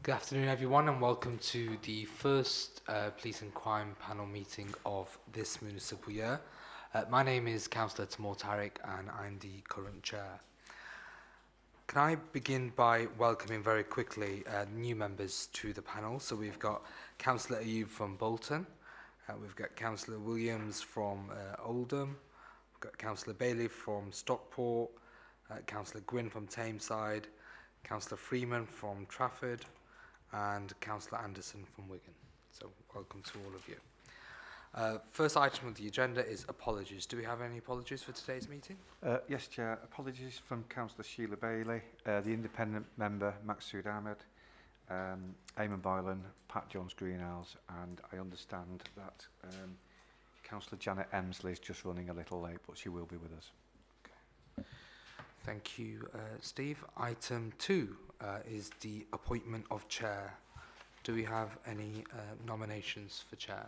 Good afternoon, everyone, and welcome to the first Police and Crime panel meeting of this municipal year. My name is Councillor Timur Tariq, and I'm the current chair. Can I begin by welcoming very quickly new members to the panel? So we've got Councillor Ayub from Bolton, we've got Councillor Williams from Oldham, we've got Councillor Bailey from Stockport, Councillor Gwynn from Tameside, Councillor Freeman from Trafford, and Councillor Anderson from Wigan. So welcome to all of you. First item of the agenda is apologies. Do we have any apologies for today's meeting? Yes, Chair. Apologies from Councillor Sheila Bailey, the independent member Maxsood Ahmed, Eamon Boylan, Pat Jones-Greenhouse, and I understand that Councillor Janet Emsley is just running a little late, but she will be with us. Okay. Thank you, Steve. Item 2 is the appointment of chair. Do we have any nominations for chair?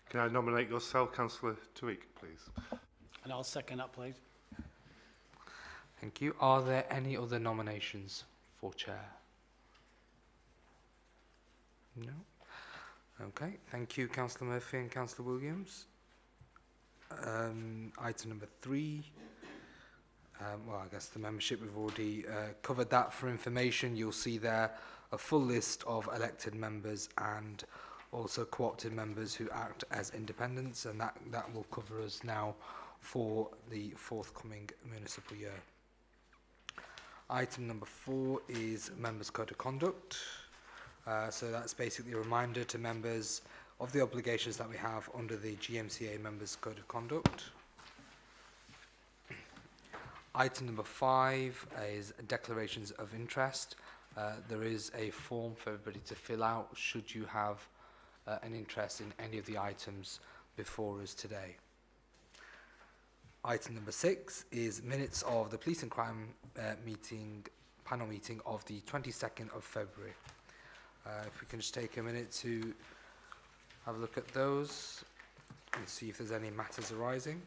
Can I nominate yourself, Councillor Tariq, please? And I'll second that, please. Thank you. Are there any other nominations for chair? No? Okay. Thank you, Councillor Murphy and Councillor Williams. Item number 3. Well, I guess the membership, we've already covered that. For information, you'll see there a full list of elected members and also co-opted members who act as independents, and that will cover us now for the forthcoming municipal year. Item number 4 is Members' Code of Conduct. So that's basically a reminder to members of the obligations that we have under the GMCA Members' Code of Conduct. Item number 5 is declarations of interest. There is a form for everybody to fill out should you have an interest in any of the items before us today. Item number 6 is minutes of the Police and Crime panel meeting of the 22nd of February. If we can just take a minute to have a look at those and see if there's any matters arising.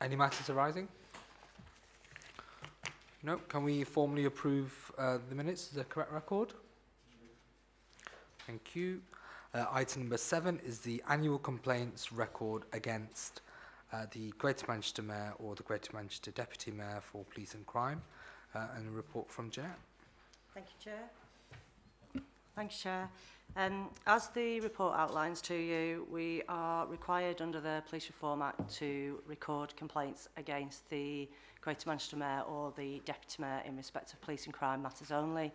Any matters arising? No. Can we formally approve the minutes? Is the correct record? Thank you. Item number 7 is the annual complaints record against the Greater Manchester Mayor or the Greater Manchester Deputy Mayor for Police and Crime, and a report from Jeanette. Thank you, Chair. Thanks, Chair. As the report outlines to you, we are required under the Police Reform Act to record complaints against the Greater Manchester Mayor or the Deputy Mayor in respect of police and crime matters only.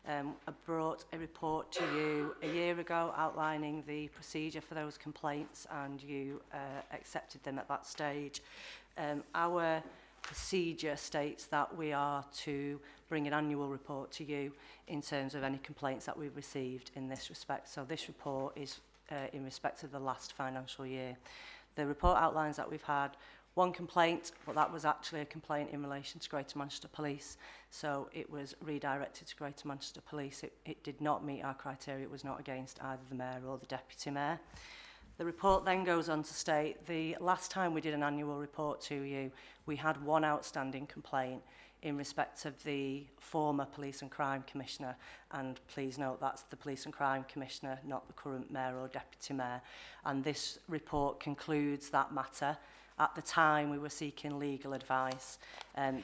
I brought a report to you a year ago outlining the procedure for those complaints, and you accepted them at that stage. Our procedure states that we are to bring an annual report to you in terms of any complaints that we've received in this respect. So this report is in respect of the last financial year. The report outlines that we've had one complaint, but that was actually a complaint in relation to Greater Manchester Police. So it was redirected to Greater Manchester Police. It did not meet our criteria. It was not against either the Mayor or the Deputy Mayor. The report then goes on to state the last time we did an annual report to you, we had one outstanding complaint in respect of the former Police and Crime Commissioner, and please note that's the Police and Crime Commissioner, not the current Mayor or Deputy Mayor. And this report concludes that matter. At the time, we were seeking legal advice.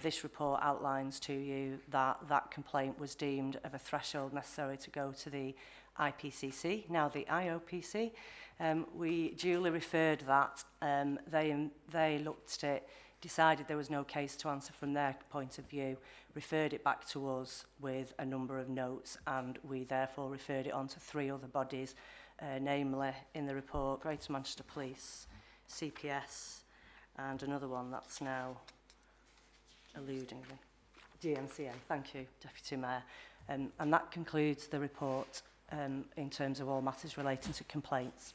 This report outlines to you that that complaint was deemed of a threshold necessary to go to the IPCC, now the IOPC. We duly referred that. They looked at it, decided there was no case to answer from their point of view, referred it back to us with a number of notes, and we therefore referred it on to 3 other bodies, namely in the report Greater Manchester Police, CPS, and another one that's now eluding me, GMCA. Thank you, Deputy Mayor. And that concludes the report in terms of all matters relating to complaints.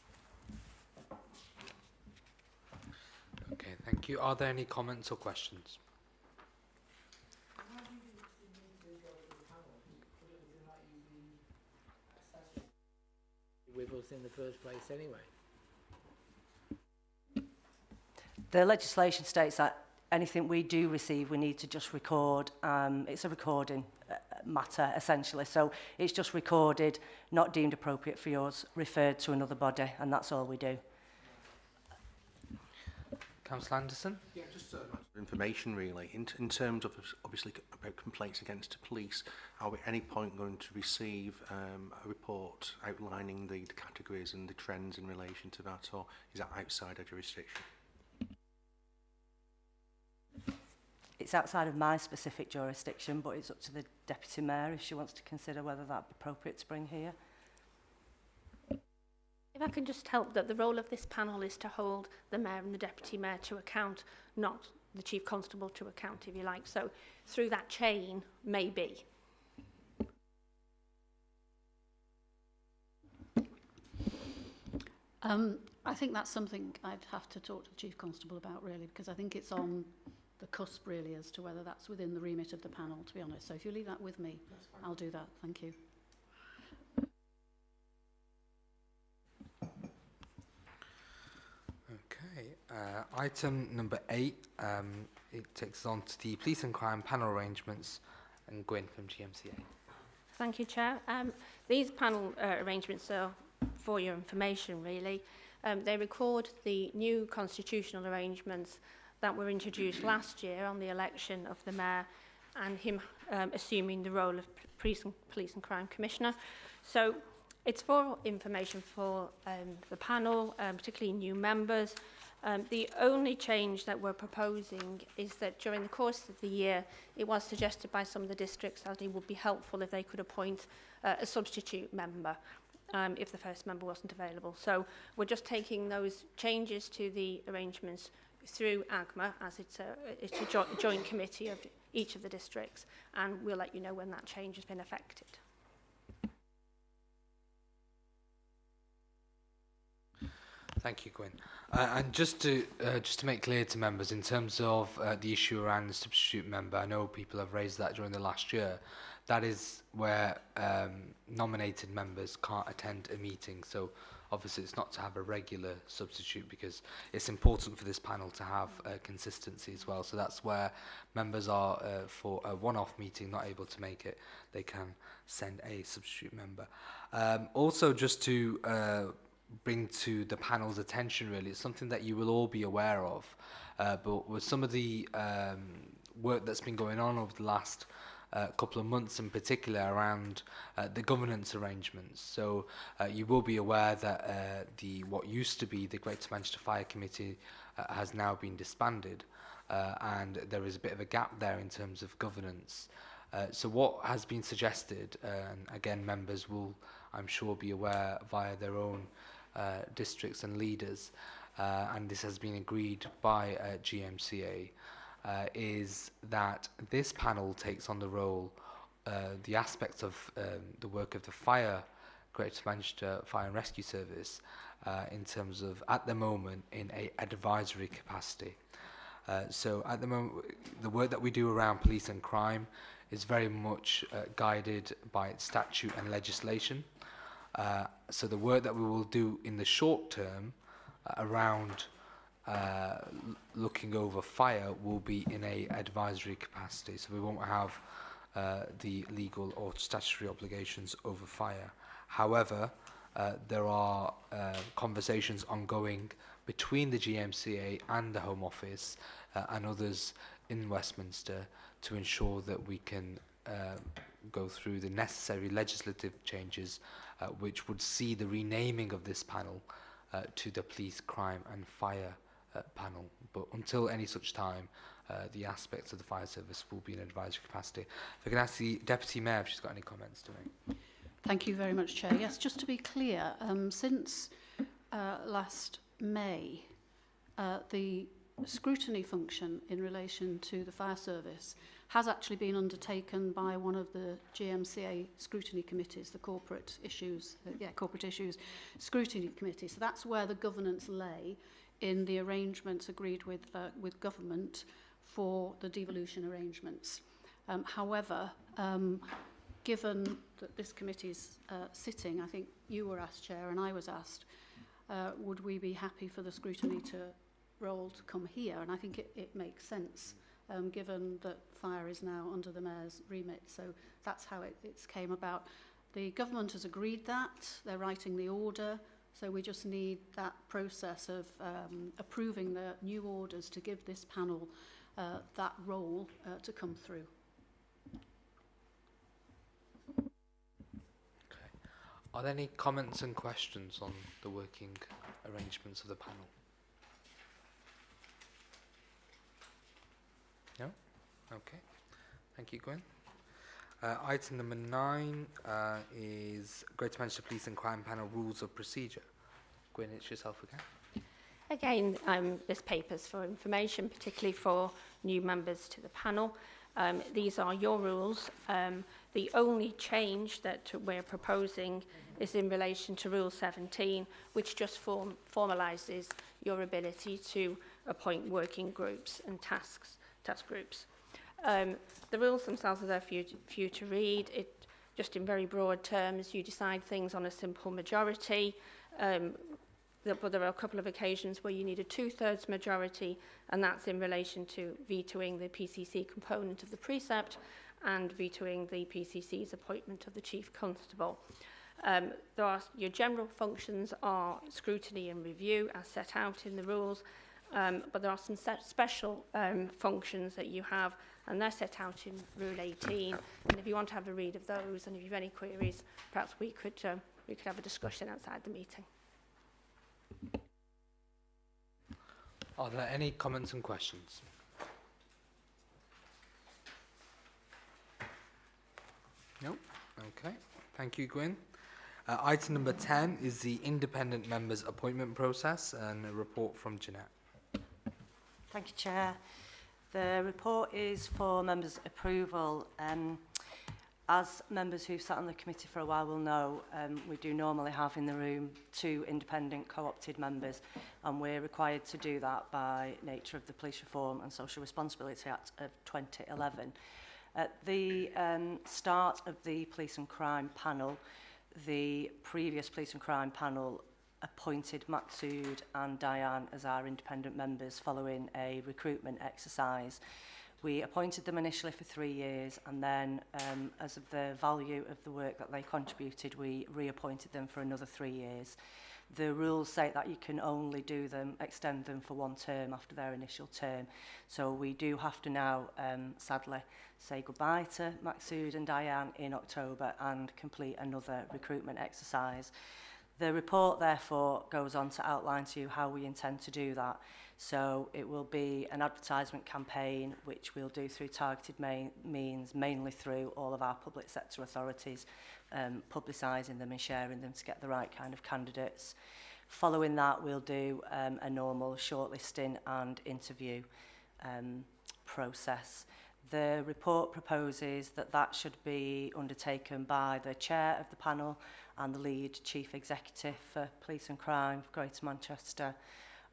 Okay, thank you. Are there any comments or questions? with us in the first place anyway. The legislation states that anything we do receive, we need to just record. It's a recording matter, essentially. So it's just recorded, not deemed appropriate for yours, referred to another body, and that's all we do. Councillor Anderson? Yeah, just information really. In terms of obviously about complaints against the police, are we at any point going to receive a report outlining the categories and the trends in relation to that, or is that outside our jurisdiction? It's outside of my specific jurisdiction, but it's up to the Deputy Mayor if she wants to consider whether that'd be appropriate to bring here. If I can just help, that the role of this panel is to hold the Mayor and the Deputy Mayor to account, not the Chief Constable to account, if you like. So through that chain, maybe. I think that's something I'd have to talk to the Chief Constable about, really, because I think it's on the cusp, really, as to whether that's within the remit of the panel, to be honest. So if you leave that with me, I'll do that. Thank you. Okay, item number 8, it takes us on to the police and crime panel arrangements, and Gwyn from GMCA. Thank you, Chair. These panel arrangements are for your information, really. They record the new constitutional arrangements that were introduced last year on the election of the Mayor and him assuming the role of Police and Crime Commissioner. So it's for information for the panel, particularly new members. The only change that we're proposing is that during the course of the year, it was suggested by some of the districts that it would be helpful if they could appoint a substitute member if the first member wasn't available. So we're just taking those changes to the arrangements through AGMA, as it's a joint committee of each of the districts, and we'll let you know when that change has been effected. Thank you, Gwyn. And just to make clear to members, in terms of the issue around the substitute member, I know people have raised that during the last year. That is where nominated members can't attend a meeting. So obviously it's not to have a regular substitute, because it's important for this panel to have consistency as well. So that's where members are, for a one-off meeting, not able to make it, they can send a substitute member. Also, just to bring to the panel's attention, really, it's something that you will all be aware of, but with some of the work that's been going on over the last couple of months in particular around the governance arrangements. So you will be aware that what used to be the Greater Manchester Fire Committee has now been disbanded, and there is a bit of a gap there in terms of governance. So what has been suggested, and again members will, I'm sure, be aware via their own districts and leaders, and this has been agreed by GMCA, is that this panel takes on the role, the aspects of the work of the Greater Manchester Fire and Rescue Service, in terms of, at the moment, in a advisory capacity. So at the moment, the work that we do around police and crime is very much guided by statute and legislation. So the work that we will do in the short term around looking over fire will be in a advisory capacity. So we won't have the legal or statutory obligations over fire. However, there are conversations ongoing between the GMCA and the Home Office and others in Westminster to ensure that we can go through the necessary legislative changes which would see the renaming of this panel to the Police, Crime and Fire panel. But until any such time, the aspects of the fire service will be in advisory capacity. If I can ask the Deputy Mayor if she's got any comments to make. Thank you very much, Chair. Yes, just to be clear, since last May, the scrutiny function in relation to the fire service has actually been undertaken by one of the GMCA scrutiny committees, the corporate issues scrutiny committee. So that's where the governance lay in the arrangements agreed with government for the devolution arrangements. However, given that this committee's sitting, I think you were asked, Chair, and I was asked, would we be happy for the scrutiny role to come here? And I think it makes sense, given that fire is now under the Mayor's remit. So that's how it came about. The government has agreed that. They're writing the order. So we just need that process of approving the new orders to give this panel that role to come through. Okay. Are there any comments and questions on the working arrangements of the panel? No? Okay. Thank you, Gwen. Item number 9 is Greater Manchester Police and Crime Panel Rules of Procedure. Gwen, it's yourself again. Again, this paper's for information, particularly for new members to the panel. These are your rules. The only change that we're proposing is in relation to Rule 17, which just formalises your ability to appoint working groups and task groups. The rules themselves are there for you to read. Just in very broad terms, you decide things on a simple majority. But there are a couple of occasions where you need a 2/3 majority, and that's in relation to vetoing the PCC component of the precept and vetoing the PCC's appointment of the Chief Constable. Your general functions are scrutiny and review as set out in the rules, but there are some special functions that you have, and they're set out in Rule 18. And if you want to have a read of those, and if you have any queries, perhaps we could have a discussion outside the meeting. Are there any comments and questions? No? Okay. Thank you, Gwyn. Item number 10 is the independent members appointment process, and a report from Jeanette. Thank you, Chair. The report is for members' approval. As members who've sat on the committee for a while will know, we do normally have in the room 2 independent co-opted members, and we're required to do that by nature of the Police Reform and Social Responsibility Act of 2011. At the start of the Police and Crime panel, the previous Police and Crime panel appointed Maksud and Diane as our independent members following a recruitment exercise. We appointed them initially for 3 years, and then as of the value of the work that they contributed, we reappointed them for another 3 years. The rules say that you can only extend them for 1 term after their initial term. So we do have to now, sadly, say goodbye to Maksud and Diane in October and complete another recruitment exercise. The report, therefore, goes on to outline to you how we intend to do that. So it will be an advertisement campaign, which we'll do through targeted means, mainly through all of our public sector authorities, publicising them and sharing them to get the right kind of candidates. Following that, we'll do a normal shortlisting and interview process. The report proposes that should be undertaken by the chair of the panel and the lead chief executive for Police and Crime for Greater Manchester,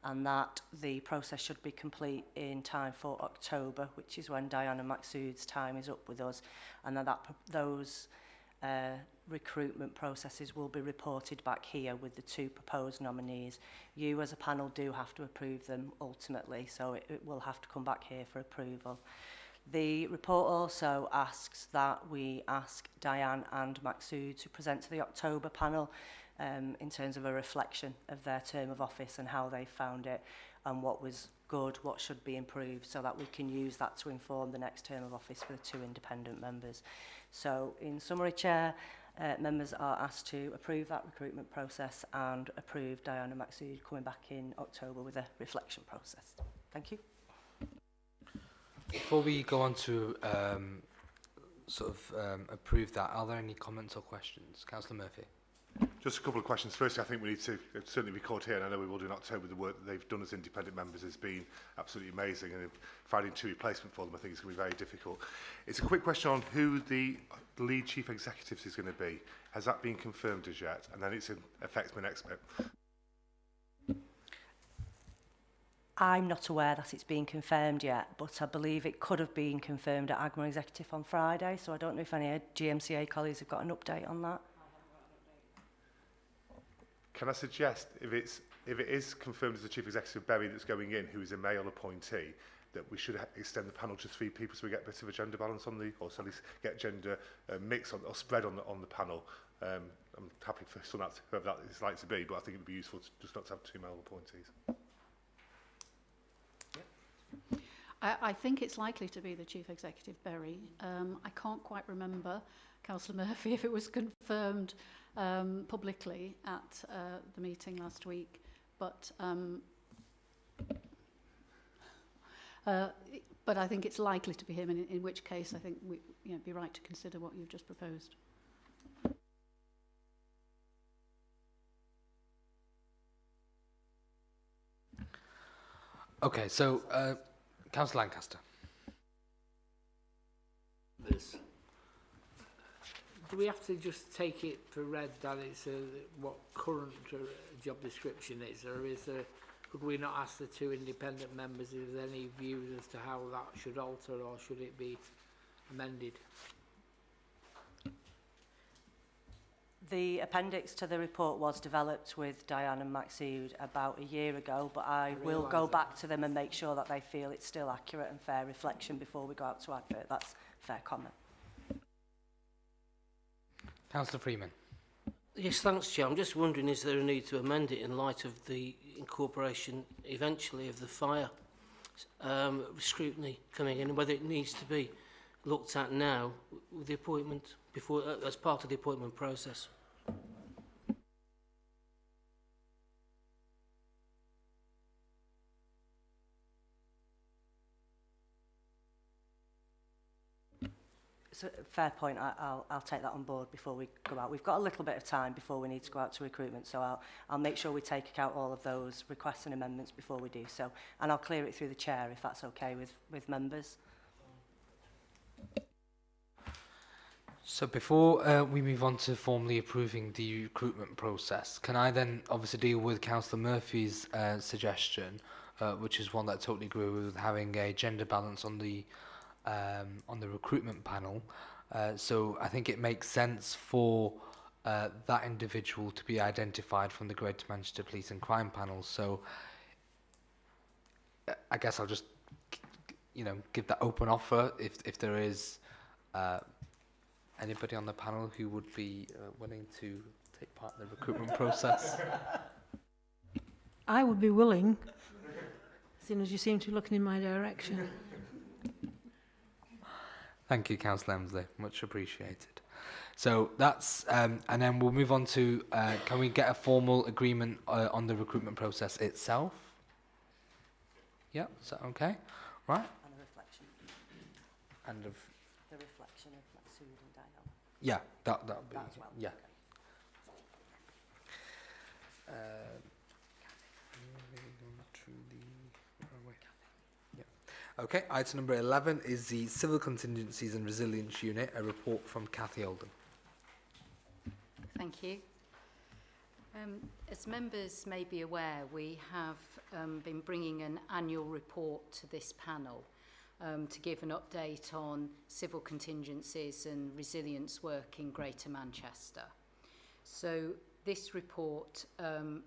and that the process should be complete in time for October, which is when Diana Maksud's time is up with us, and those recruitment processes will be reported back here with the 2 proposed nominees. You as a panel do have to approve them ultimately, so it will have to come back here for approval. The report also asks that we ask Diane and Maksud to present to the October panel in terms of a reflection of their term of office and how they found it and what was good, what should be improved, so that we can use that to inform the next term of office for the 2 independent members. So in summary, Chair, members are asked to approve that recruitment process and approve Diana Maksud coming back in October with a reflection process. Thank you. Before we go on to approve that, are there any comments or questions? Councillor Murphy. Just a couple of questions. Firstly, I think we need to certainly record here, and I know we will do in October, the work that they've done as independent members has been absolutely amazing, and finding 2 replacements for them I think is going to be very difficult. It's a quick question on who the lead chief executives is going to be. Has that been confirmed as yet? And then it affects my next bit. I'm not aware that it's been confirmed yet, but I believe it could have been confirmed at AGMA Executive on Friday, so I don't know if any GMCA colleagues have got an update on that. Can I suggest, if it is confirmed as the Chief Executive Berry that's going in, who is a male appointee, that we should extend the panel to 3 people so we get a bit of a gender balance on the, or so at least get gender mix on, or spread on the panel. I'm happy for whoever that is like to be, but I think it would be useful to just not to have 2 male appointees. I think it's likely to be the Chief Executive Berry. I can't quite remember, Councillor Murphy, if it was confirmed publicly at the meeting last week, but I think it's likely to be him, in which case I think it'd be right to consider what you've just proposed. Okay, so Councillor Lancaster. This. Do we have to just take it for read that it's what current job description is, or is there, could we not ask the 2 independent members if there's any views as to how that should alter, or should it be amended? The appendix to the report was developed with Diane and Maxud about a year ago, but I will go back to them and make sure that they feel it's still accurate and fair reflection before we go out to advert. That's a fair comment. Councillor Freeman. Yes, thanks, Chair. I'm just wondering, is there a need to amend it in light of the incorporation eventually of the fire scrutiny coming in, and whether it needs to be looked at now with the appointment before as part of the appointment process? It's a fair point. I'll take that on board before we go out. We've got a little bit of time before we need to go out to recruitment, so I'll make sure we take account all of those requests and amendments before we do so, and I'll clear it through the chair if that's okay with members. So before we move on to formally approving the recruitment process, can I then obviously deal with Councillor Murphy's suggestion, which is one that I totally agree with, having a gender balance on the recruitment panel. So I think it makes sense for that individual to be identified from the Greater Manchester Police and Crime panel. So I guess I'll just, give that open offer if there is anybody on the panel who would be willing to take part in the recruitment process. I would be willing, seeing as you seem to be looking in my direction. Thank you, Councillor Emsley. Much appreciated. So that's, and then we'll move on to, can we get a formal agreement on the recruitment process itself? Yeah, is that okay? Right. And a reflection. And of The reflection of Maxud and Diane. yeah, that'll be That as well. yeah. Okay. Moving on to the yeah. Okay, item number 11 is the Civil Contingencies and Resilience Unit, a report from Cathy Oldham. Thank you. As members may be aware, we have been bringing an annual report to this panel to give an update on civil contingencies and resilience work in Greater Manchester. So this report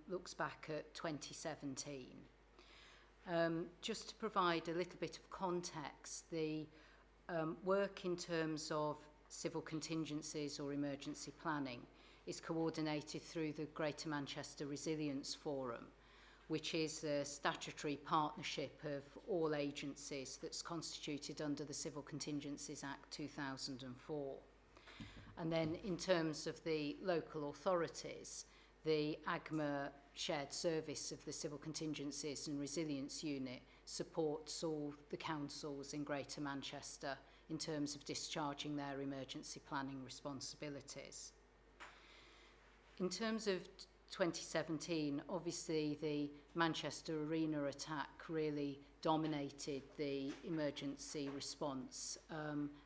looks back at 2017. Just to provide a little bit of context, the work in terms of civil contingencies or emergency planning is coordinated through the Greater Manchester Resilience Forum, which is a statutory partnership of all agencies that's constituted under the Civil Contingencies Act 2004. And then in terms of the local authorities, the AGMA shared service of the Civil Contingencies and Resilience Unit supports all the councils in Greater Manchester in terms of discharging their emergency planning responsibilities. In terms of 2017, obviously the Manchester Arena attack really dominated the emergency response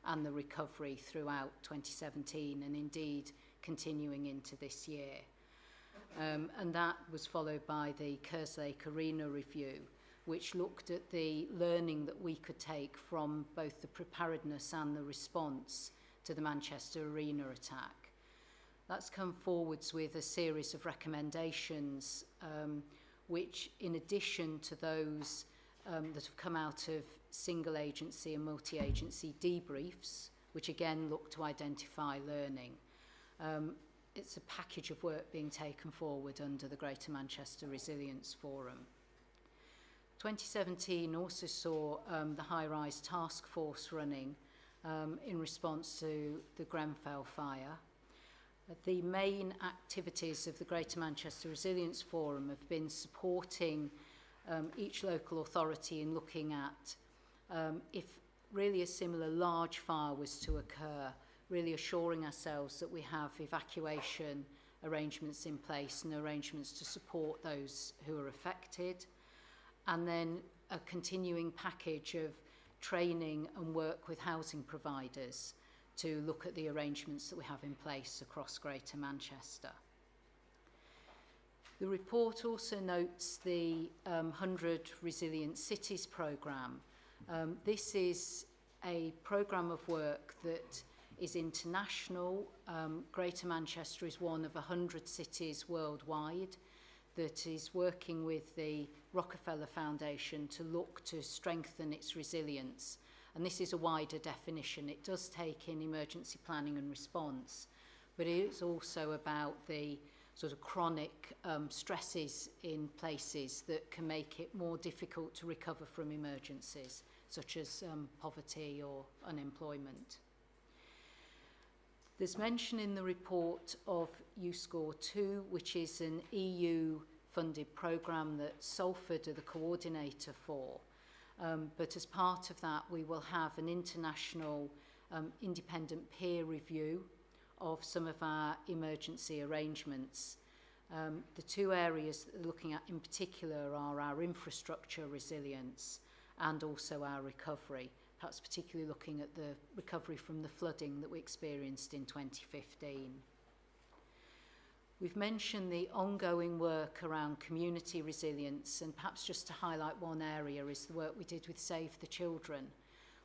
and the recovery throughout 2017 and indeed continuing into this year. And that was followed by the Kerslake Arena review, which looked at the learning that we could take from both the preparedness and the response to the Manchester Arena attack. That's come forwards with a series of recommendations which, in addition to those that have come out of single agency and multi-agency debriefs, which again look to identify learning, it's a package of work being taken forward under the Greater Manchester Resilience Forum. 2017 also saw the high-rise task force running in response to the Grenfell fire. The main activities of the Greater Manchester Resilience Forum have been supporting each local authority in looking at if really a similar large fire was to occur, really assuring ourselves that we have evacuation arrangements in place and arrangements to support those who are affected, and then a continuing package of training and work with housing providers to look at the arrangements that we have in place across Greater Manchester. The report also notes the 100 Resilient Cities programme. This is a programme of work that is international. Greater Manchester is one of 100 cities worldwide that is working with the Rockefeller Foundation to look to strengthen its resilience. And this is a wider definition. It does take in emergency planning and response, but it is also about the sort of chronic stresses in places that can make it more difficult to recover from emergencies, such as poverty or unemployment. There's mention in the report of U-Score 2, which is an EU-funded programme that Salford are the coordinator for. But as part of that, we will have an international independent peer review of some of our emergency arrangements. The two areas that we're looking at in particular are our infrastructure resilience and also our recovery, perhaps particularly looking at the recovery from the flooding that we experienced in 2015. We've mentioned the ongoing work around community resilience, and perhaps just to highlight one area is the work we did with Save the Children,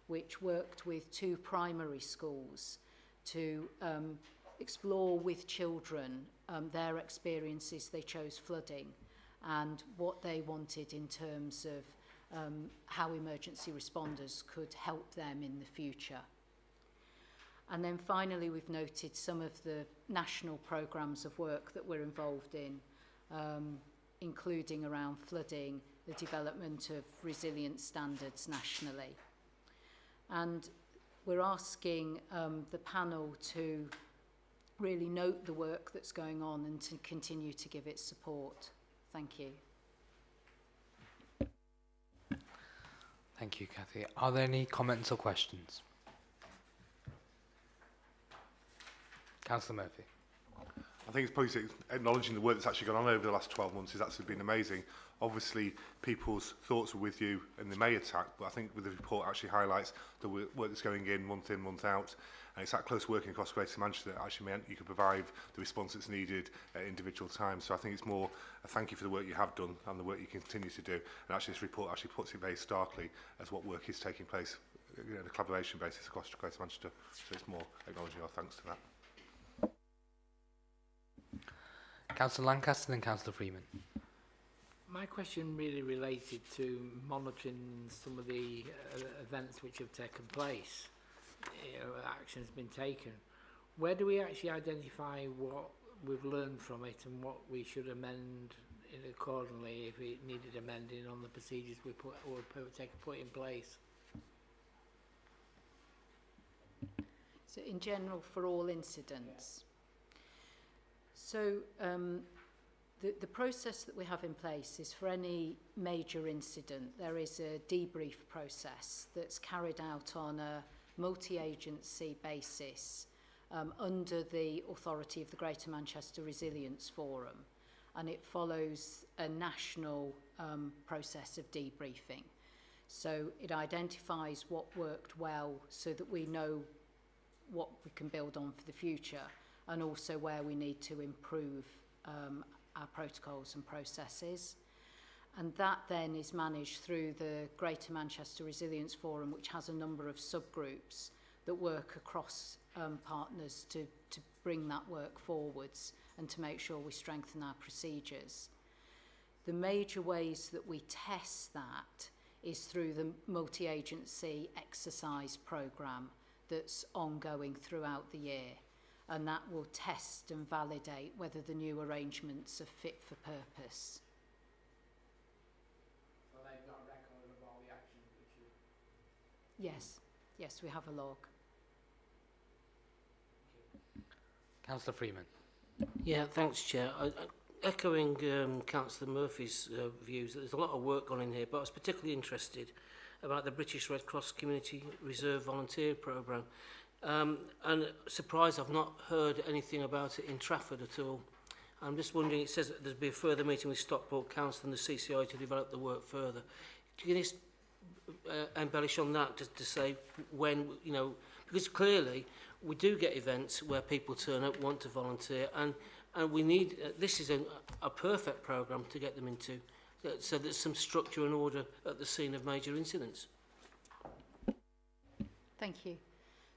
which worked with 2 primary schools to explore with children their experiences. They chose flooding and what they wanted in terms of how emergency responders could help them in the future. And then finally, we've noted some of the national programmes of work that we're involved in, including around flooding, the development of resilience standards nationally. And we're asking the panel to really note the work that's going on and to continue to give it support. Thank you. Thank you, Cathy. Are there any comments or questions? Councillor Murphy. I think it's probably acknowledging the work that's actually gone on over the last 12 months has actually been amazing. Obviously, people's thoughts were with you in the May attack, but I think the report actually highlights the work that's going in, month out. And it's that close working across Greater Manchester that actually meant you could provide the response that's needed at individual times. So I think it's more a thank you for the work you have done and the work you continue to do. And actually this report actually puts it very starkly as what work is taking place, on a collaboration basis across Greater Manchester. So it's more acknowledging our thanks to that. Councillor Lancaster and Councillor Freeman. My question really related to monitoring some of the events which have taken place. Action's been taken. Where do we actually identify what we've learned from it and what we should amend it accordingly if it needed amending on the procedures we put in place? So in general, for all incidents. So the process that we have in place is for any major incident, there is a debrief process that's carried out on a multi-agency basis under the authority of the Greater Manchester Resilience Forum, and it follows a national process of debriefing. So it identifies what worked well so that we know what we can build on for the future, and also where we need to improve our protocols and processes. And that then is managed through the Greater Manchester Resilience Forum, which has a number of subgroups that work across partners to bring that work forwards and to make sure we strengthen our procedures. The major ways that we test that is through the multi-agency exercise programme that's ongoing throughout the year, and that will test and validate whether the new arrangements are fit for purpose. So they've got a record of all the actions which you... Yes, we have a log. Councillor Freeman. Yeah, thanks, Chair. Echoing Councillor Murphy's views, there's a lot of work gone in here, but I was particularly interested about the British Red Cross Community Reserve Volunteer Programme. And surprised I've not heard anything about it in Trafford at all. I'm just wondering, it says that there'll be a further meeting with Stockport Council and the CCI to develop the work further. Can you just embellish on that to say when, you know, because clearly we do get events where people turn up, want to volunteer, and we need, this is a perfect programme to get them into, so there's some structure and order at the scene of major incidents. Thank you.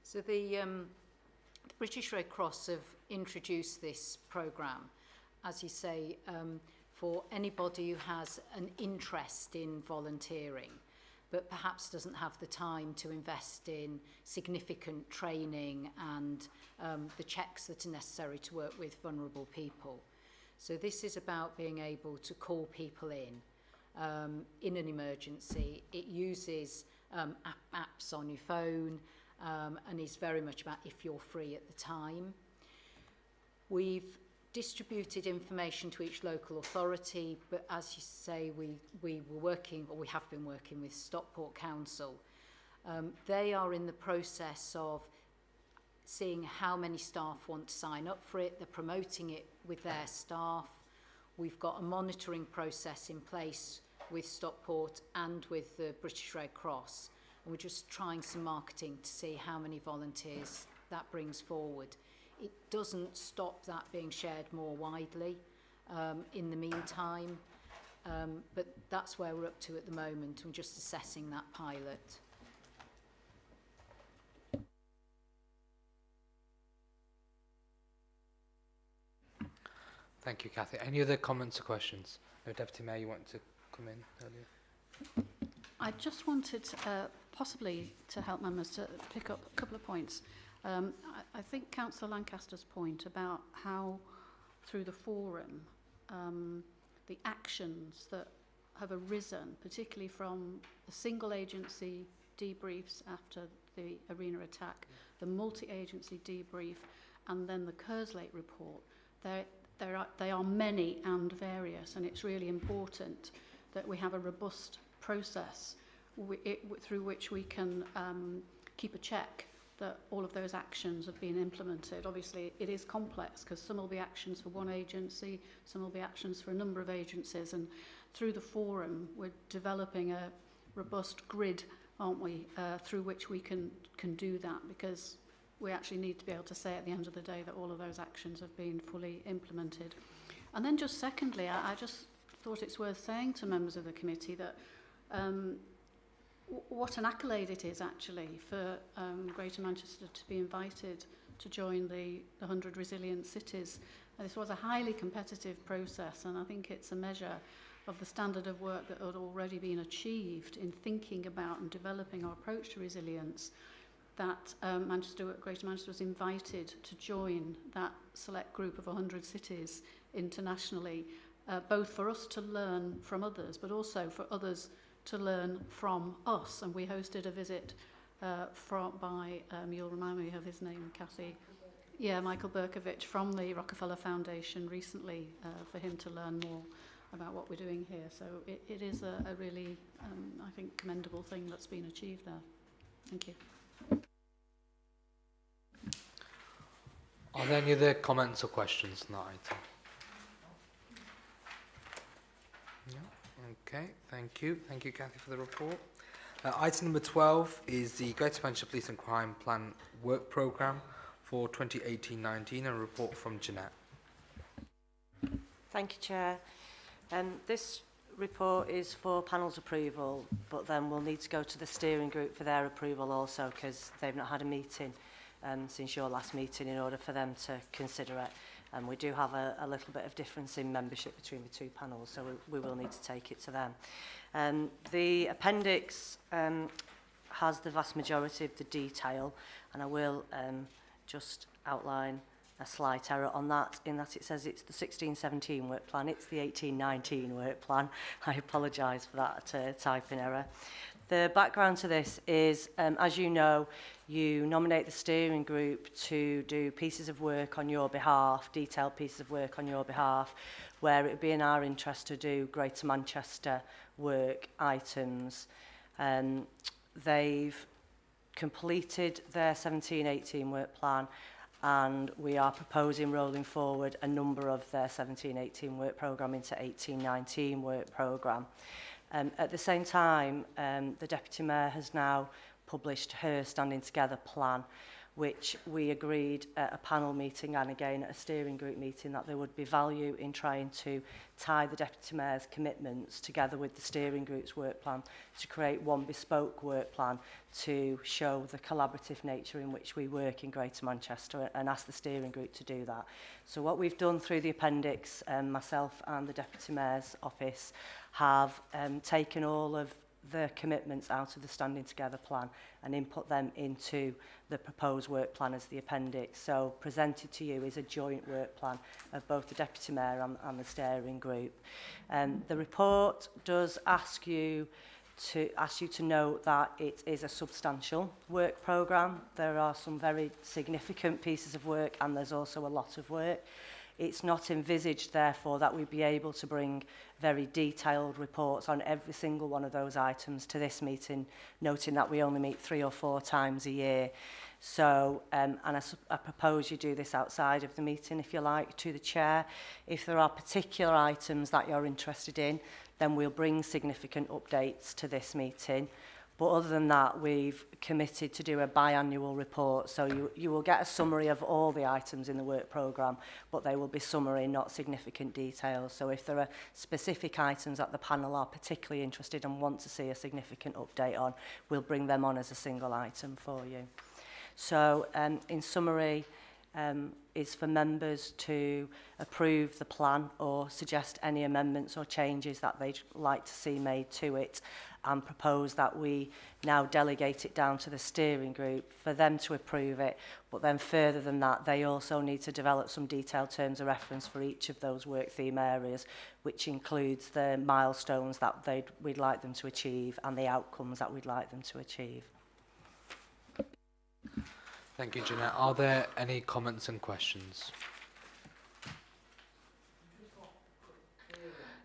So the British Red Cross have introduced this programme, as you say, for anybody who has an interest in volunteering, but perhaps doesn't have the time to invest in significant training and the checks that are necessary to work with vulnerable people. So this is about being able to call people in an emergency. It uses apps on your phone and is very much about if you're free at the time. We've distributed information to each local authority, but as you say, we were working, or we have been working with Stockport Council. They are in the process of seeing how many staff want to sign up for it. They're promoting it with their staff. We've got a monitoring process in place with Stockport and with the British Red Cross, and we're just trying some marketing to see how many volunteers that brings forward. It doesn't stop that being shared more widely in the meantime, but that's where we're up to at the moment. We're just assessing that pilot. Thank you, Cathy. Any other comments or questions? No, Deputy Mayor, you want to come in earlier? I just wanted possibly to help members to pick up a couple of points. I think Councillor Lancaster's point about how through the forum the actions that have arisen, particularly from the single agency debriefs after the arena attack, the multi-agency debrief, and then the Kerslake report, they are many and various, and it's really important that we have a robust process through which we can keep a check that all of those actions have been implemented. Obviously, it is complex because some will be actions for one agency, some will be actions for a number of agencies, and through the forum, we're developing a robust grid, aren't we, through which we can do that, because we actually need to be able to say at the end of the day that all of those actions have been fully implemented. And then just secondly, I just thought it's worth saying to members of the committee that what an accolade it is actually for Greater Manchester to be invited to join the 100 Resilient Cities. This was a highly competitive process, and I think it's a measure of the standard of work that had already been achieved in thinking about and developing our approach to resilience, that Greater Manchester was invited to join that select group of 100 cities internationally, both for us to learn from others, but also for others to learn from us. And we hosted a visit by, you'll remind me of his name, Cathy. Yeah, Michael Berkovich from the Rockefeller Foundation recently for him to learn more about what we're doing here. So it is a really, I think, commendable thing that's been achieved there. Thank you. Are there any other comments or questions on that item? No? Okay, thank you. Thank you, Cathy, for the report. Item number 12 is the Greater Manchester Police and Crime Plan Work Programme for 2018-19, a report from Jeanette. Thank you, Chair. This report is for panel's approval, but then we'll need to go to the steering group for their approval also, because they've not had a meeting since your last meeting in order for them to consider it. And we do have a little bit of difference in membership between the two panels, so we will need to take it to them. The appendix has the vast majority of the detail, and I will just outline a slight error on that, in that it says it's the 16-17 work plan. It's the 18-19 work plan. I apologise for that typing error. The background to this is, as you know, you nominate the steering group to do pieces of work on your behalf, detailed pieces of work on your behalf, where it would be in our interest to do Greater Manchester work items. They've completed their 17-18 work plan, and we are proposing rolling forward a number of their 17-18 work programme into 18-19 work programme. At the same time, the Deputy Mayor has now published her Standing Together plan, which we agreed at a panel meeting and again at a steering group meeting that there would be value in trying to tie the Deputy Mayor's commitments together with the steering group's work plan to create one bespoke work plan to show the collaborative nature in which we work in Greater Manchester, and ask the steering group to do that. So what we've done through the appendix, myself and the Deputy Mayor's office have taken all of the commitments out of the Standing Together plan and input them into the proposed work plan as the appendix. So presented to you is a joint work plan of both the Deputy Mayor and the steering group. The report does ask you to note that it is a substantial work programme. There are some very significant pieces of work, and there's also a lot of work. It's not envisaged, therefore, that we'd be able to bring very detailed reports on every single one of those items to this meeting, noting that we only meet 3 or 4 times a year. So, and I propose you do this outside of the meeting, if you like, to the chair. If there are particular items that you're interested in, then we'll bring significant updates to this meeting. But other than that, we've committed to do a biannual report. So you will get a summary of all the items in the work programme, but they will be summary, not significant details. So if there are specific items that the panel are particularly interested and want to see a significant update on, we'll bring them on as a single item for you. So in summary, is for members to approve the plan or suggest any amendments or changes that they'd like to see made to it, and propose that we now delegate it down to the steering group for them to approve it. But then further than that, they also need to develop some detailed terms of reference for each of those work theme areas, which includes the milestones that we'd like them to achieve and the outcomes that we'd like them to achieve. Thank you, Jeanette. Are there any comments and questions?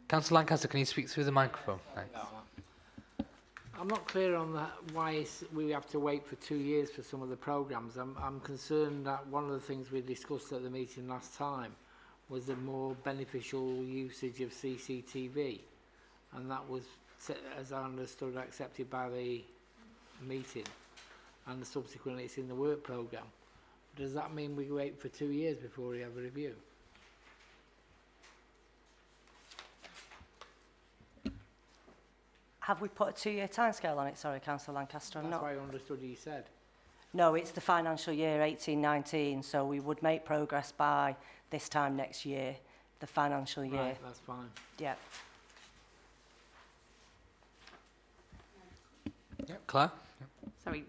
Councillor Lancaster, can you speak through the microphone? Thanks. I'm not clear on that, why we have to wait for 2 years for some of the programmes. I'm concerned that one of the things we discussed at the meeting last time was the more beneficial usage of CCTV, and that was, as I understood, accepted by the meeting, and subsequently it's in the work programme. Does that mean we wait for 2 years before we have a review? Have we put a 2-year timescale on it? Sorry, Councillor Lancaster. That's what I understood you said. No, it's the financial year 18-19, so we would make progress by this time next year, the financial year. Right, that's fine. Yeah. Yeah, Claire? Sorry,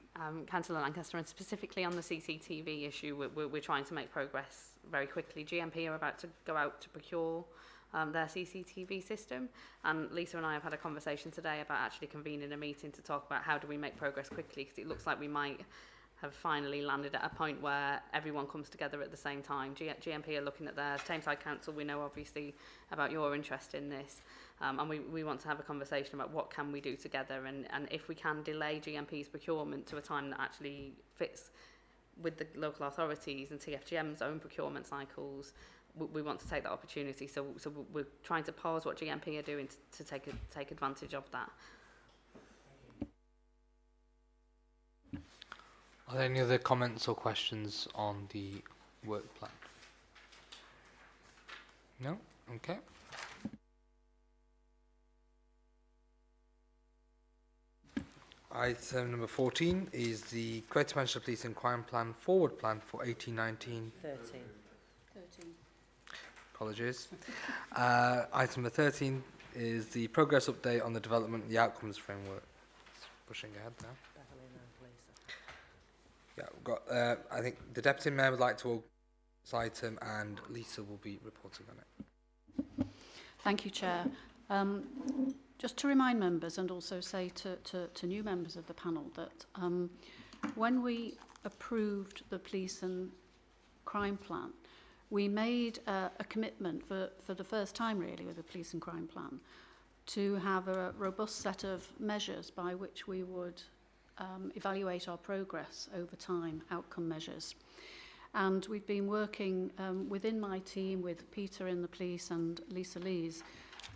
Councillor Lancaster, and specifically on the CCTV issue, we're trying to make progress very quickly. GMP are about to go out to procure their CCTV system, and Lisa and I have had a conversation today about actually convening a meeting to talk about how do we make progress quickly, because it looks like we might have finally landed at a point where everyone comes together at the same time. GMP are looking at theirs. Tameside Council, we know obviously about your interest in this, and we want to have a conversation about what can we do together, and if we can delay GMP's procurement to a time that actually fits with the local authorities and TFGM's own procurement cycles, we want to take that opportunity. So we're trying to pause what GMP are doing to take advantage of that. Are there any other comments or questions on the work plan? No? Okay. Item number 14 is the Greater Manchester Police and Crime Plan Forward Plan for 1819. 13. Apologies. Item number 13 is the progress update on the development of the outcomes framework. It's pushing ahead now. Yeah, we've got, I think the Deputy Mayor would like to organise this item and Lisa will be reporting on it. Thank you, Chair. Just to remind members and also say to new members of the panel that when we approved the police and crime plan, we made a commitment for the first time really with the police and crime plan to have a robust set of measures by which we would evaluate our progress over time, outcome measures. And we've been working within my team with Peter in the police and Lisa Lees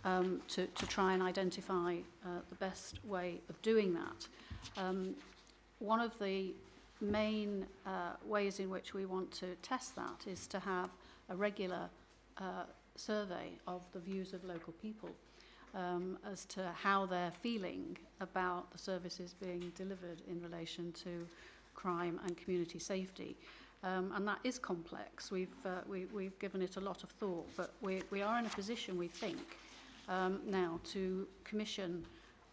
to try and identify the best way of doing that. One of the main ways in which we want to test that is to have a regular survey of the views of local people as to how they're feeling about the services being delivered in relation to crime and community safety. And that is complex. We've given it a lot of thought, but we are in a position, we think, now to commission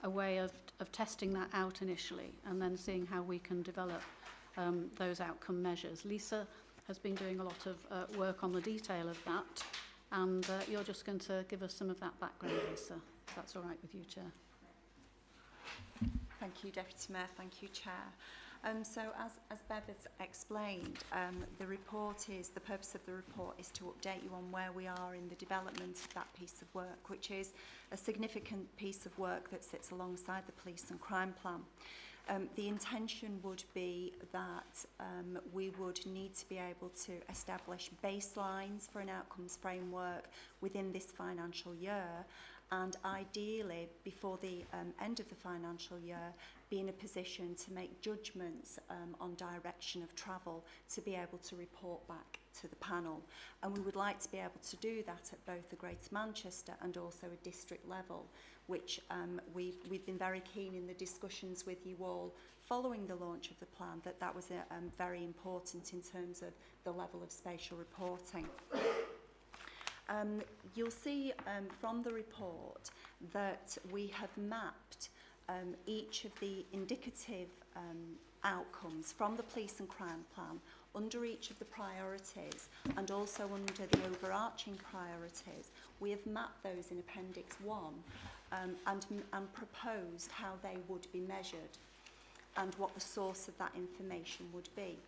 a way of testing that out initially and then seeing how we can develop those outcome measures. Lisa has been doing a lot of work on the detail of that, and you're just going to give us some of that background, Lisa, if that's all right with you, Chair. Thank you, Deputy Mayor. Thank you, Chair. So as Bev has explained, the purpose of the report is to update you on where we are in the development of that piece of work, which is a significant piece of work that sits alongside the police and crime plan. The intention would be that we would need to be able to establish baselines for an outcomes framework within this financial year, and ideally before the end of the financial year be in a position to make judgments on direction of travel to be able to report back to the panel. And we would like to be able to do that at both the Greater Manchester and also a district level, which we've been very keen in the discussions with you all following the launch of the plan that was very important in terms of the level of spatial reporting. You'll see from the report that we have mapped each of the indicative outcomes from the police and crime plan under each of the priorities and also under the overarching priorities. We have mapped those in Appendix 1 and proposed how they would be measured and what the source of that information would be.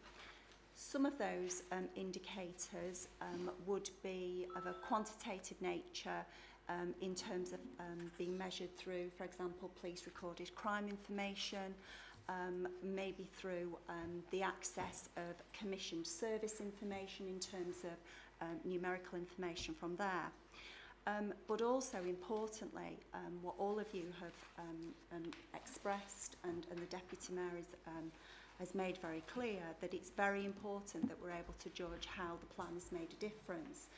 Some of those indicators would be of a quantitative nature in terms of being measured through, for example, police recorded crime information, maybe through the access of commissioned service information in terms of numerical information from there. But also importantly, what all of you have expressed and the Deputy Mayor has made very clear, that it's very important that we're able to judge how the plan has made a difference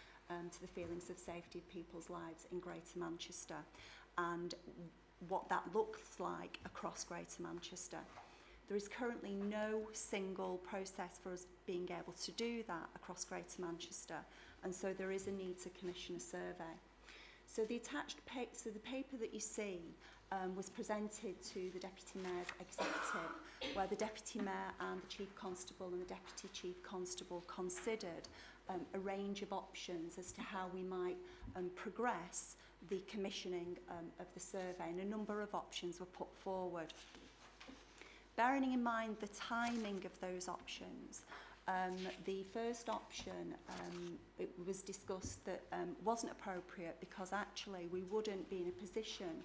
to the feelings of safety of people's lives in Greater Manchester and what that looks like across Greater Manchester. There is currently no single process for us being able to do that across Greater Manchester, and so there is a need to commission a survey. So the paper that you see was presented to the Deputy Mayor's executive, where the Deputy Mayor and the Chief Constable and the Deputy Chief Constable considered a range of options as to how we might progress the commissioning of the survey, and a number of options were put forward. Bearing in mind the timing of those options, the first option, it was discussed that wasn't appropriate because actually we wouldn't be in a position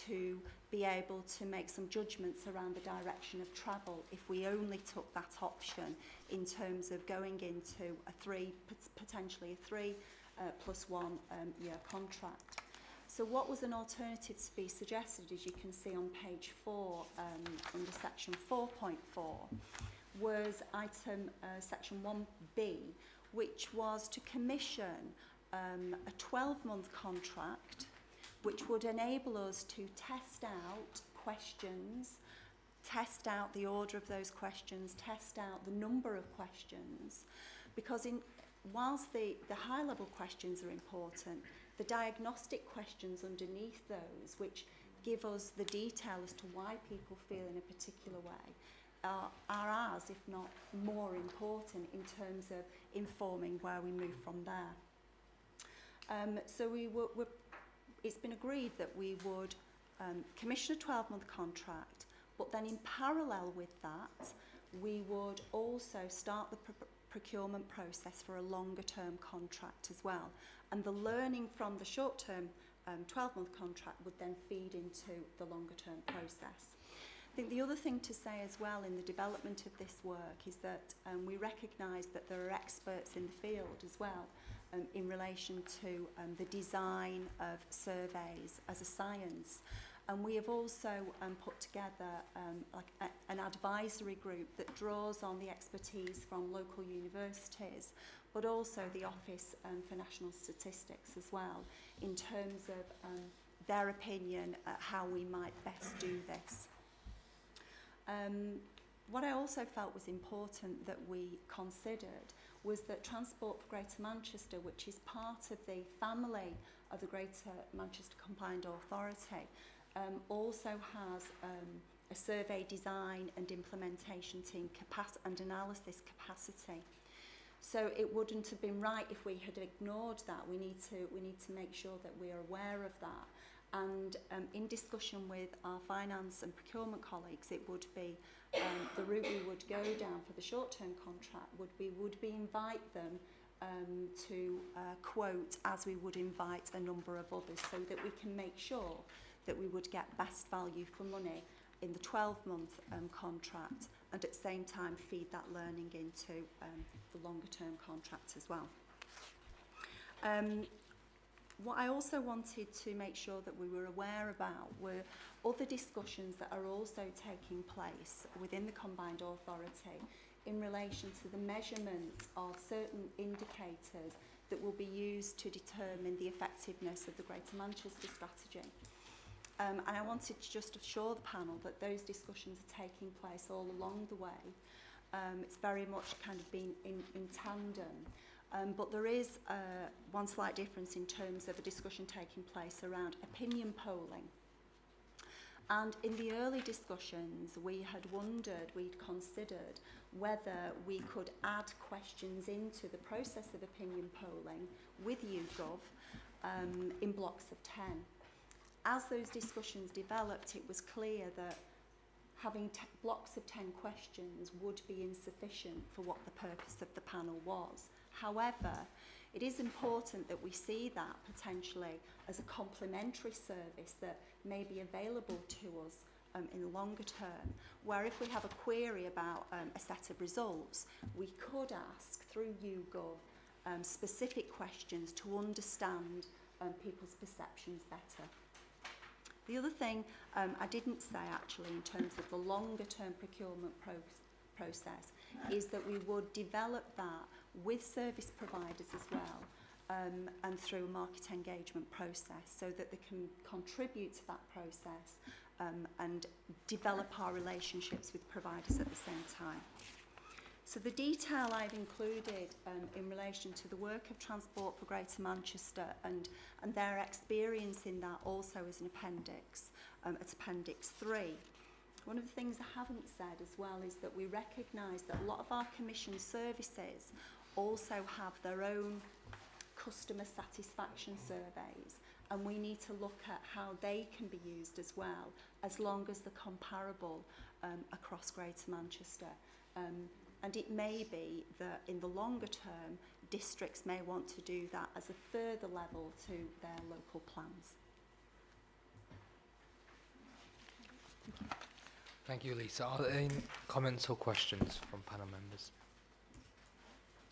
to be able to make some judgments around the direction of travel if we only took that option in terms of going into potentially a 3 plus 1 year contract. So what was an alternative to be suggested, as you can see on page 4 under section 4.4, was item section 1B, which was to commission a 12-month contract which would enable us to test out questions test out the order of those questions, test out the number of questions, because whilst the high-level questions are important, the diagnostic questions underneath those, which give us the detail as to why people feel in a particular way, are as, if not more important, in terms of informing where we move from there. So it's been agreed that we would commission a 12-month contract, but then in parallel with that, we would also start the procurement process for a longer-term contract as well. And the learning from the short-term 12-month contract would then feed into the longer-term process. I think the other thing to say as well in the development of this work is that we recognise that there are experts in the field as well in relation to the design of surveys as a science. And we have also put together an advisory group that draws on the expertise from local universities, but also the Office for National Statistics as well, in terms of their opinion at how we might best do this. What I also felt was important that we considered was that Transport for Greater Manchester, which is part of the family of the Greater Manchester Combined Authority, also has a survey design and implementation team and analysis capacity. So it wouldn't have been right if we had ignored that. We need to make sure that we are aware of that. And in discussion with our finance and procurement colleagues, it would be the route we would go down for the short-term contract would be invite them to quote as we would invite a number of others, so that we can make sure that we would get best value for money in the 12-month contract, and at the same time feed that learning into the longer-term contract as well. What I also wanted to make sure that we were aware about were other discussions that are also taking place within the Combined Authority in relation to the measurement of certain indicators that will be used to determine the effectiveness of the Greater Manchester strategy. And I wanted to just assure the panel that those discussions are taking place all along the way. It's very much kind of been in tandem. But there is one slight difference in terms of a discussion taking place around opinion polling. And in the early discussions, we'd considered whether we could add questions into the process of opinion polling with YouGov in blocks of 10. As those discussions developed, it was clear that having blocks of 10 questions would be insufficient for what the purpose of the panel was. However, it is important that we see that potentially as a complementary service that may be available to us in the longer term, where if we have a query about a set of results, we could ask through YouGov specific questions to understand people's perceptions better. The other thing I didn't say actually in terms of the longer term procurement process is that we would develop that with service providers as well and through a market engagement process, so that they can contribute to that process and develop our relationships with providers at the same time. So the detail I've included in relation to the work of Transport for Greater Manchester and their experience in that also is an appendix, it's Appendix 3. One of the things I haven't said as well is that we recognise that a lot of our commission services also have their own customer satisfaction surveys, and we need to look at how they can be used as well, as long as they're comparable across Greater Manchester. And it may be that in the longer term, districts may want to do that as a further level to their local plans. Thank you, Lisa. Are there any comments or questions from panel members?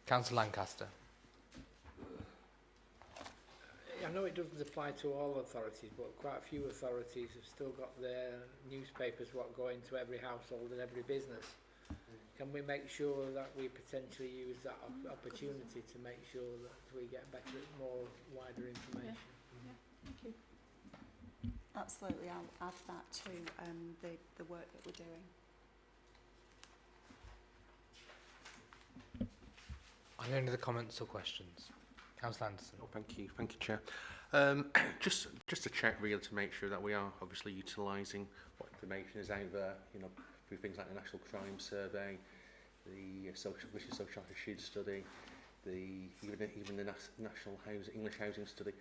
Councillor Lancaster. I know it doesn't apply to all authorities, but quite a few authorities have still got their newspapers what go into every household and every business. Can we make sure that we potentially use that opportunity to make sure that we get better, more wider information? Yeah, thank you. Absolutely, I'll add that to the work that we're doing. Are there any other comments or questions? Councillor Anderson. Oh, thank you, Chair. Just to check really to make sure that we are obviously utilising what information is out there, you know, through things like the National Crime Survey, the British Social Attitude Study, even the National English Housing Study.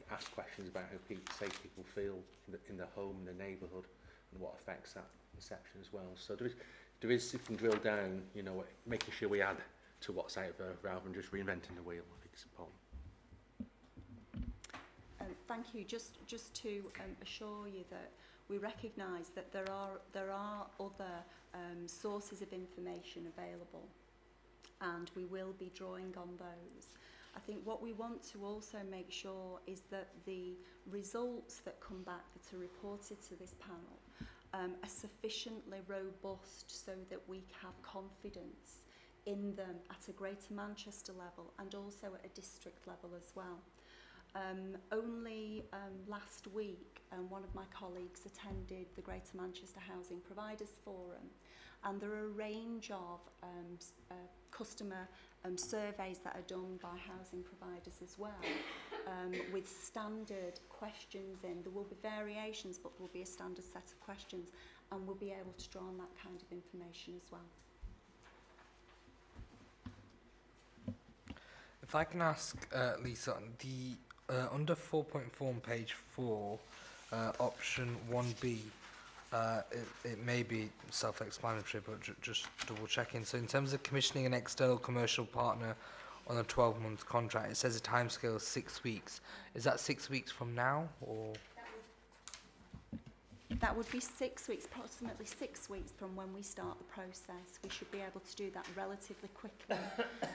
Ask questions about how safe people feel in their home, in their neighbourhood, and what affects that perception as well. So there is if you can drill down, you know, making sure we add to what's out there rather than just reinventing the wheel. I think it's important. Thank you. Just to assure you that we recognise that there are other sources of information available, and we will be drawing on those. I think what we want to also make sure is that the results that come back that are reported to this panel are sufficiently robust so that we have confidence in them at a Greater Manchester level and also at a district level as well. Only last week, one of my colleagues attended the Greater Manchester Housing Providers Forum, and there are a range of customer surveys that are done by housing providers as well, with standard questions in. There will be variations, but there will be a standard set of questions, and we'll be able to draw on that kind of information as well. If I can ask Lisa, the under 4.4 on page 4, option 1B, it may be self-explanatory, but just double checking. So in terms of commissioning an external commercial partner on a 12-month contract, it says a timescale of 6 weeks. Is that 6 weeks from now, or? That would be 6 weeks, approximately 6 weeks from when we start the process. We should be able to do that relatively quickly.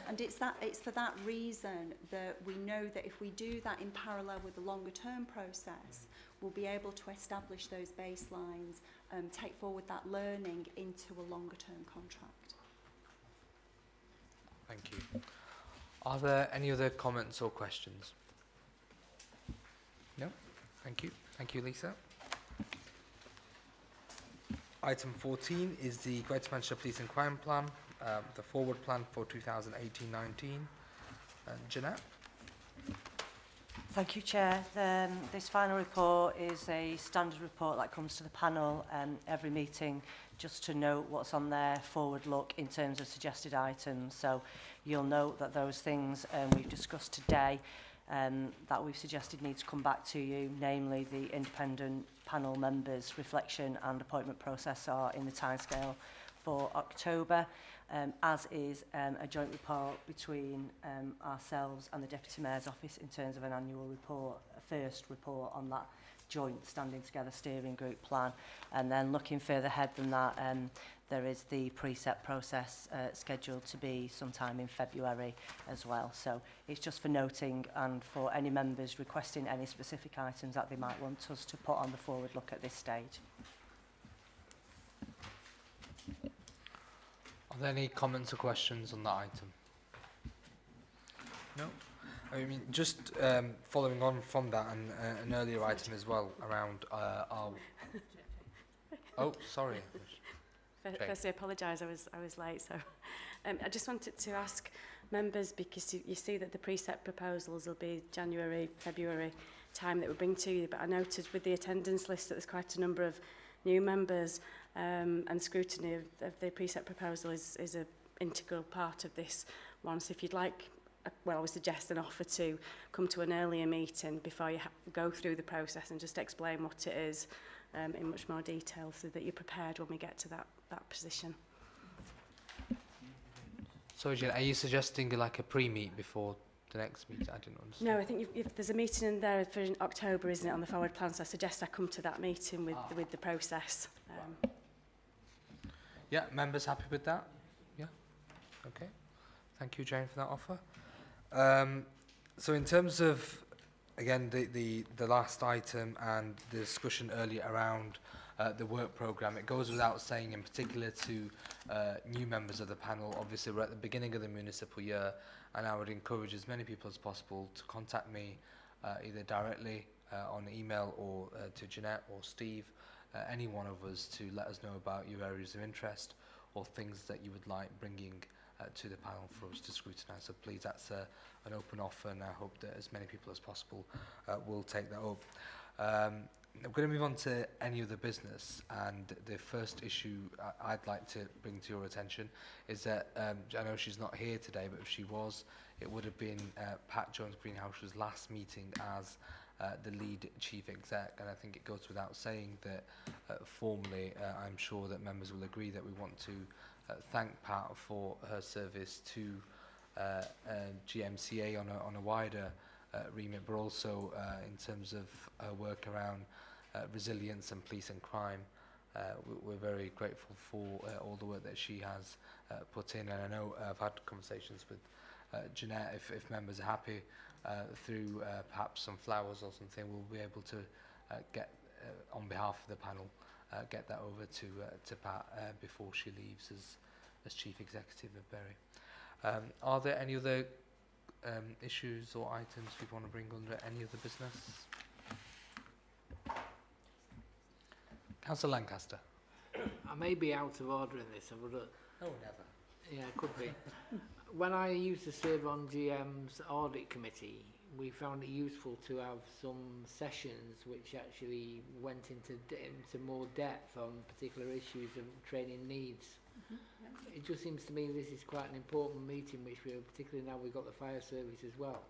And it's for that reason that we know that if we do that in parallel with the longer term process, we'll be able to establish those baselines, take forward that learning into a longer term contract. Thank you. Are there any other comments or questions? No? Thank you. Thank you, Lisa. Item 14 is the Greater Manchester Police and Crime Plan, the forward plan for 2018-19. Jeanette? Thank you, Chair. This final report is a standard report that comes to the panel every meeting, just to note what's on their forward look in terms of suggested items. So you'll note that those things we've discussed today that we've suggested need to come back to you, namely the independent panel members' reflection and appointment process are in the timescale for October, as is a joint report between ourselves and the Deputy Mayor's Office in terms of an annual report, a first report on that joint standing together steering group plan. And then looking further ahead than that, there is the precept process scheduled to be sometime in February as well. So it's just for noting and for any members requesting any specific items that they might want us to put on the forward look at this stage. Are there any comments or questions on that item? No? I mean, just following on from that and an earlier item as well around our... Oh, sorry. Firstly, I apologise, I was late. So I just wanted to ask members, because you see that the precept proposals will be January, February time that we bring to you, but I noted with the attendance list that there's quite a number of new members, and scrutiny of the precept proposal is an integral part of this one. So if you'd like, well, I would suggest an offer to come to an earlier meeting before you go through the process and just explain what it is in much more detail, so that you're prepared when we get to that position. So, Jen, are you suggesting like a pre-meet before the next meeting? I didn't understand. No, I think if there's a meeting in there for October, isn't it, on the forward plan? So I suggest I come to that meeting with the process. Yeah, members happy with that? Yeah? Okay. Thank you, Jane, for that offer. So in terms of, again, the last item and the discussion earlier around the work programme, it goes without saying, in particular to new members of the panel, obviously we're at the beginning of the municipal year, and I would encourage as many people as possible to contact me either directly on email or to Jeanette or Steve, any one of us, to let us know about your areas of interest or things that you would like bringing to the panel for us to scrutinise. So please, that's an open offer, and I hope that as many people as possible will take that up. I'm going to move on to any other business, and the first issue I'd like to bring to your attention is that I know she's not here today, but if she was, it would have been Pat Jones-Greenhouse's last meeting as the lead chief exec, and I think it goes without saying that formally I'm sure that members will agree that we want to thank Pat for her service to GMCA on a wider remit, but also in terms of her work around resilience and police and crime. We're very grateful for all the work that she has put in, and I know I've had conversations with Jeanette. If members are happy, through perhaps some flowers or something, we'll be able to get on behalf of the panel get that over to Pat before she leaves as chief executive of Bury. Are there any other issues or items we want to bring under any other business? Councillor Lancaster. I may be out of order in this, but Oh, never. yeah, it could be. When I used to serve on GM's audit committee, we found it useful to have some sessions which actually went into more depth on particular issues of training needs. It just seems to me this is quite an important meeting, which we, particularly now we've got the fire service as well.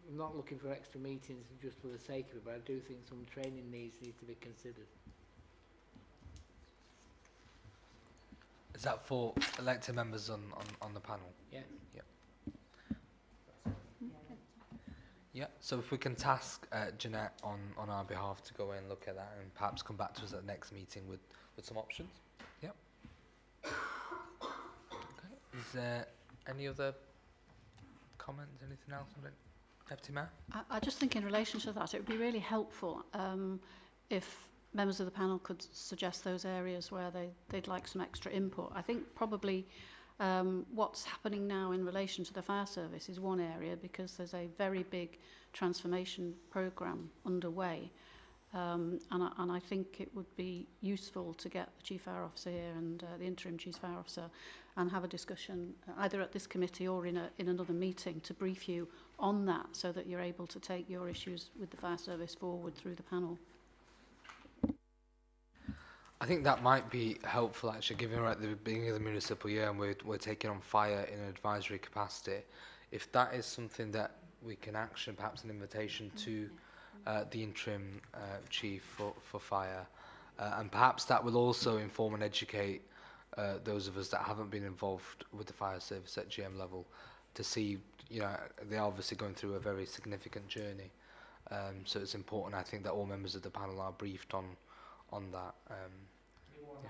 I'm not looking for extra meetings just for the sake of it, but I do think some training needs need to be considered. Is that for elected members on the panel? Yeah. Yep. Yeah, so if we can task Jeanette on our behalf to go in and look at that and perhaps come back to us at the next meeting with some options. Yep. Okay. Is there any other comments, anything else on it? Deputy Mayor? I just think in relation to that, it would be really helpful if members of the panel could suggest those areas where they'd like some extra input. I think probably what's happening now in relation to the fire service is one area, because there's a very big transformation programme underway. And I think it would be useful to get the Chief Fire Officer here and the Interim Chief Fire Officer and have a discussion either at this committee or in another meeting to brief you on that, so that you're able to take your issues with the fire service forward through the panel. I think that might be helpful, actually, given we're at the beginning of the municipal year and we're taking on fire in an advisory capacity. If that is something that we can action, perhaps an invitation to the interim chief for fire, and perhaps that will also inform and educate those of us that haven't been involved with the fire service at GM level to see, they're obviously going through a very significant journey. So it's important, I think, that all members of the panel are briefed on that. Yeah.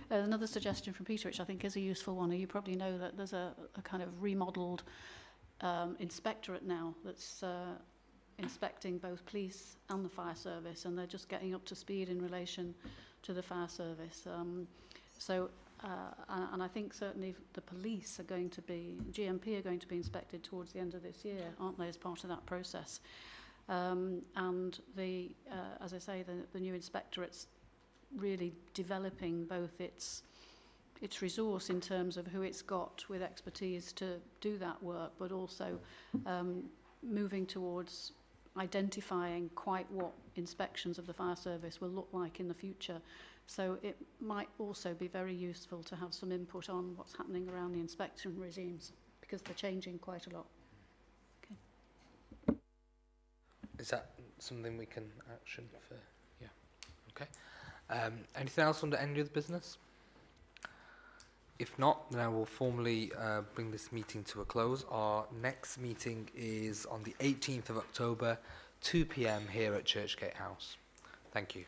Another suggestion from Peter, which I think is a useful one, and you probably know that there's a kind of remodelled inspectorate now that's inspecting both police and the fire service, and they're just getting up to speed in relation to the fire service. And I think certainly the police are going to be, GMP are going to be inspected towards the end of this year, aren't they, as part of that process? And as I say, the new inspectorate's really developing both its resource in terms of who it's got with expertise to do that work, but also moving towards identifying quite what inspections of the fire service will look like in the future. So it might also be very useful to have some input on what's happening around the inspection regimes, because they're changing quite a lot. Okay. Is that something we can action for? Yeah. Okay. Anything else under any other business? If not, then I will formally bring this meeting to a close. Our next meeting is on the 18th of October, 2 p.m. here at Churchgate House. Thank you.